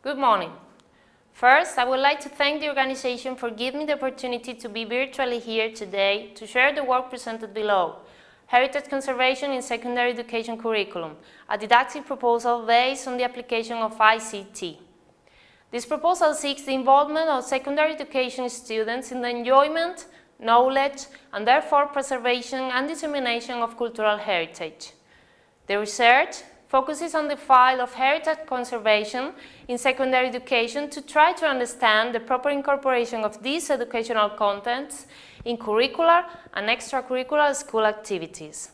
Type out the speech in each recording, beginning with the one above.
Good morning. First, I would like to thank the organization for giving me the opportunity to be virtually here today to share the work presented below, Heritage Conservation in Secondary Education Curriculum, a didactic proposal based on the application of ICT. This proposal seeks the involvement of secondary education students in the enjoyment, knowledge, and therefore preservation and dissemination of cultural heritage. The research focuses on the field of heritage conservation in secondary education to try to understand the proper incorporation of these educational contents in curricular and extracurricular school activities.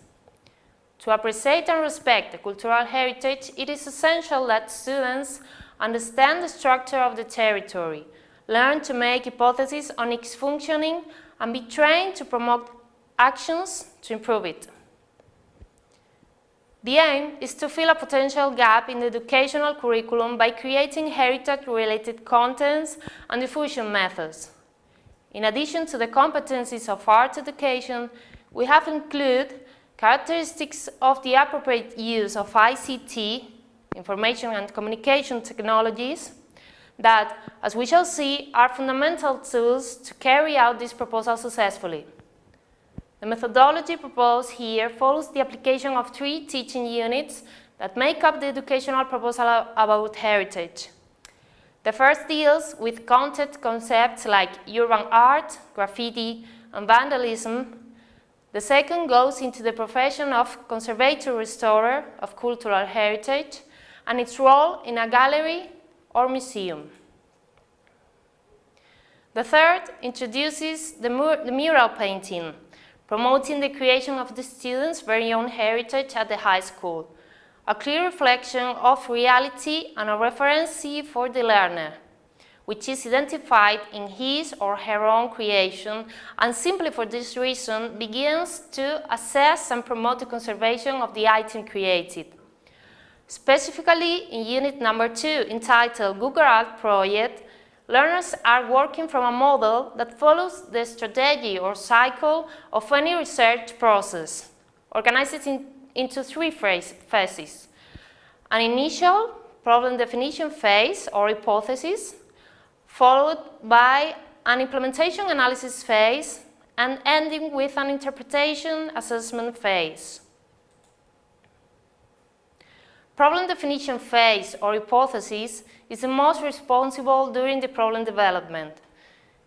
To appreciate and respect the cultural heritage, it is essential that students understand the structure of the territory, learn to make hypotheses on its functioning, and be trained to promote actions to improve it. The aim is to fill a potential gap in the educational curriculum by creating heritage-related contents and diffusion methods. In addition to the competencies of art education, we have included characteristics of the appropriate use of ICT, information and communication technologies, that, as we shall see, are fundamental tools to carry out this proposal successfully. The methodology proposed here follows the application of 3 teaching units that make up the educational proposal about heritage. The first deals with concepts like urban art, graffiti, and vandalism. The second goes into the profession of conservator restorer of cultural heritage and its role in a gallery or museum. The third introduces the mural painting, promoting the creation of the students' very own heritage at the high school, a clear reflection of reality and a reference for the learner, which is identified in his or her own creation, and simply for this reason begins to assess and promote the conservation of the item created. Specifically, in unit number 2, entitled Google Art Project, learners are working from a model that follows the strategy or cycle of any research process, organized into 3 phases: an initial problem definition phase or hypothesis, followed by an implementation analysis phase, and ending with an interpretation assessment phase. Problem definition phase or hypothesis is the most responsible during the problem development.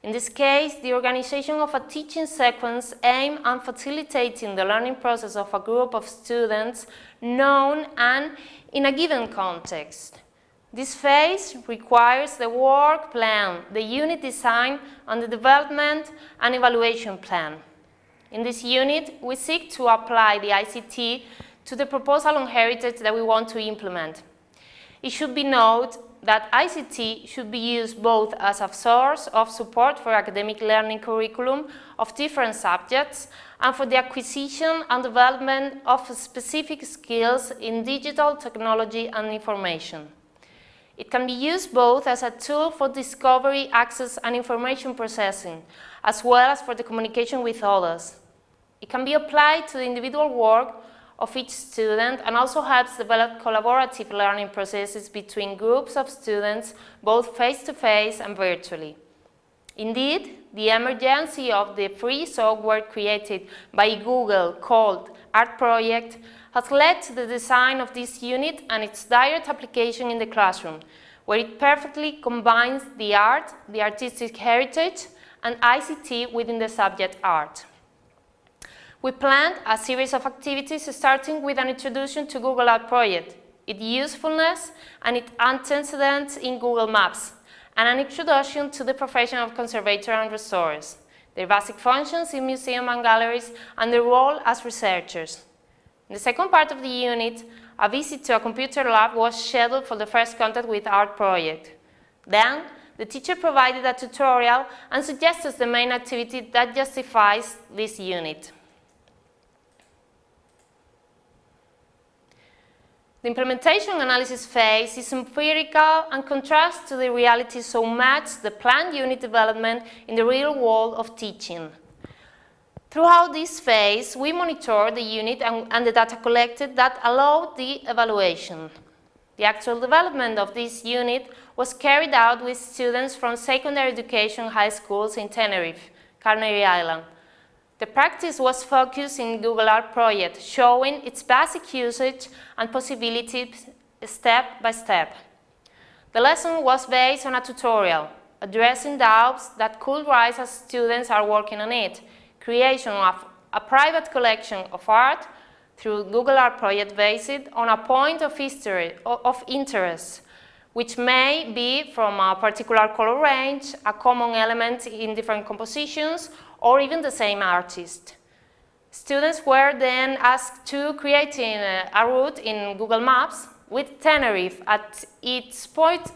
In this case, the organization of a teaching sequence aimed at facilitating the learning process of a group of students known and in a given context. This phase requires the work plan, the unit design, and the development and evaluation plan. In this unit, we seek to apply the ICT to the proposal on heritage that we want to implement. It should be noted that ICT should be used both as a source of support for academic learning curriculum of different subjects and for the acquisition and development of specific skills in digital technology and information. It can be used both as a tool for discovery, access, and information processing, as well as for the communication with others. It can be applied to the individual work of each student and also helps develop collaborative learning processes between groups of students, both face-to-face and virtually. Indeed, the emergence of the free software created by Google called Art Project has led to the design of this unit and its direct application in the classroom, where it perfectly combines the art, the artistic heritage, and ICT within the subject art. We planned a series of activities starting with an introduction to Google Art Project, its usefulness and its antecedents in Google Maps, and an introduction to the profession of conservator and restorers, their basic functions in museums and galleries, and their role as researchers. In the second part of the unit, a visit to a computer lab was scheduled for the first contact with Art Project. Then, the teacher provided a tutorial and suggested the main activity that justifies this unit. The implementation analysis phase is empirical and contrasts to the reality so much the planned unit development in the real world of teaching. Throughout this phase, we monitor the unit and the data collected that allow the evaluation. The actual development of this unit was carried out with students from secondary education high schools in Tenerife, Canary Island. The practice was focused in Google Art project, showing its basic usage and possibilities step by step. The lesson was based on a tutorial, addressing doubts that could rise as students are working on it, creation of a private collection of art through Google Art project based on a point of interest, which may be from a particular color range, a common element in different compositions, or even the same artist. Students were then asked to create a route in Google Maps with Tenerife at its point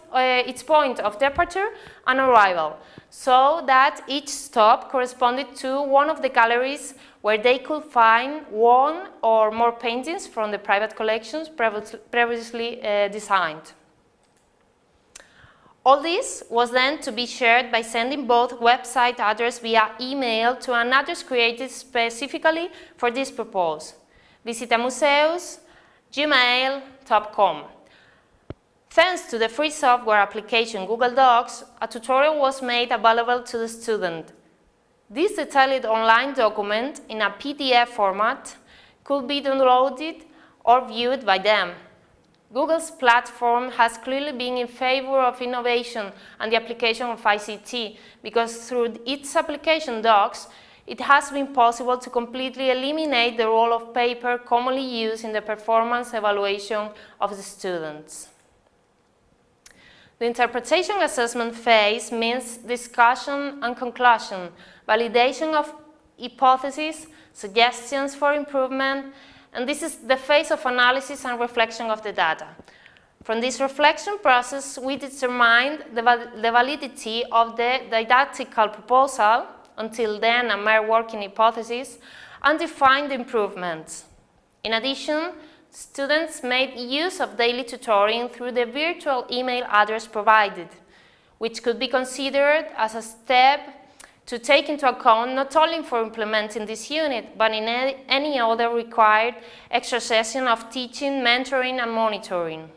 of departure and arrival, so that each stop corresponded to one of the galleries where they could find one or more paintings from the private collections previously designed. All this was then to be shared by sending both website address via email to an address created specifically for this purpose, visitamuseus@gmail.com. Thanks to the free software application Google Docs, a tutorial was made available to the student. This detailed online document in a PDF format could be downloaded or viewed by them. Google's platform has clearly been in favor of innovation and the application of ICT because through its application docs, it has been possible to completely eliminate the role of paper commonly used in the performance evaluation of the students. The interpretation assessment phase means discussion and conclusion, validation of hypotheses, suggestions for improvement, and this is the phase of analysis and reflection of the data. From this reflection process, we determined the validity of the didactical proposal, until then a mere working hypothesis, and defined the improvements. In addition, students made use of daily tutoring through the virtual email address provided, which could be considered as a step to take into account not only for implementing this unit, but in any other required extra session of teaching, mentoring, and monitoring.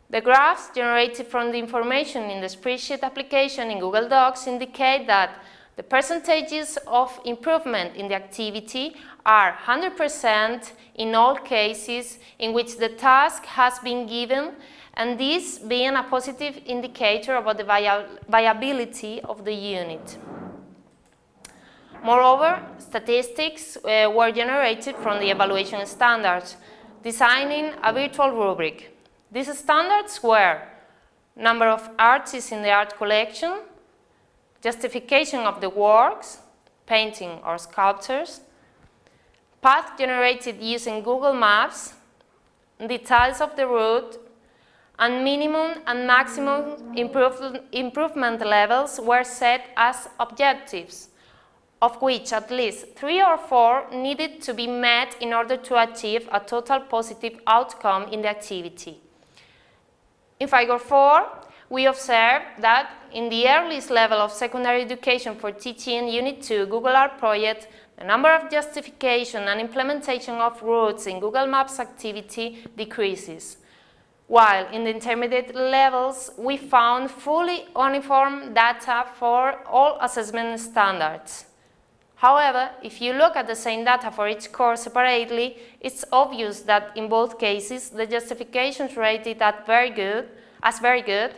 The graphs generated from the information in the spreadsheet application in Google Docs indicate that the percentages of improvement in the activity are 100% in all cases in which the task has been given, and this being a positive indicator about the viability of the unit. Moreover, statistics were generated from the evaluation standards, designing a virtual rubric. These standards were number of artists in the art collection, justification of the works, painting or sculptures, path generated using Google Maps, details of the route, and minimum and maximum improvement levels were set as objectives, of which at least 3 or 4 needed to be met in order to achieve a total positive outcome in the activity. In Figure 4, we observe that in the earliest level of secondary education for teaching Unit 2 Google Art project, the number of justification and implementation of routes in Google Maps activity decreases, while in the intermediate levels we found fully uniform data for all assessment standards. However, if you look at the same data for each course separately, it's obvious that in both cases the justifications rated as very good,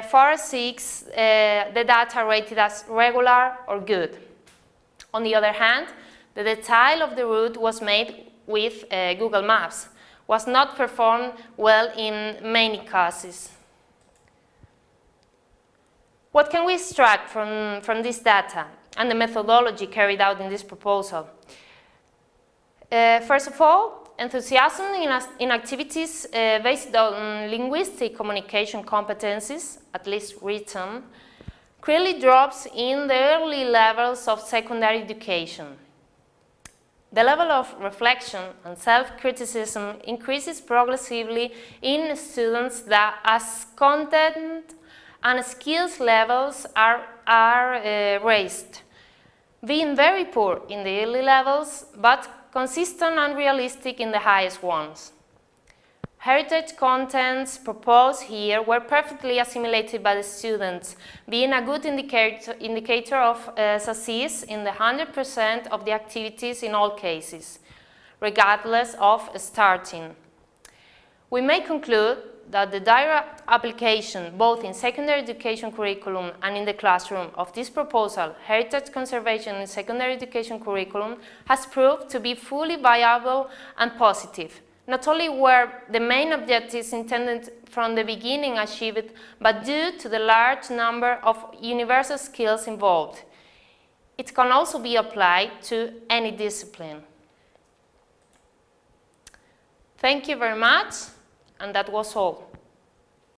4 6, the data rated as regular or good. On the other hand, the detail of the route was made with Google Maps, was not performed well in many cases. What can we extract from this data and the methodology carried out in this proposal? First of all, enthusiasm in activities based on linguistic communication competencies, at least written, clearly drops in the early levels of secondary education. The level of reflection and self-criticism increases progressively in students that as content and skills levels are raised, being very poor in the early levels, but consistent and realistic in the highest ones. Heritage contents proposed here were perfectly assimilated by the students, being a good indicator of success in the 100% of the activities in all cases, regardless of starting. We may conclude that the direct application, both in secondary education curriculum and in the classroom, of this proposal, heritage conservation in secondary education curriculum, has proved to be fully viable and positive. Not only were the main objectives intended from the beginning achieved, but due to the large number of universal skills involved. It can also be applied to any discipline. Thank you very much, and that was all.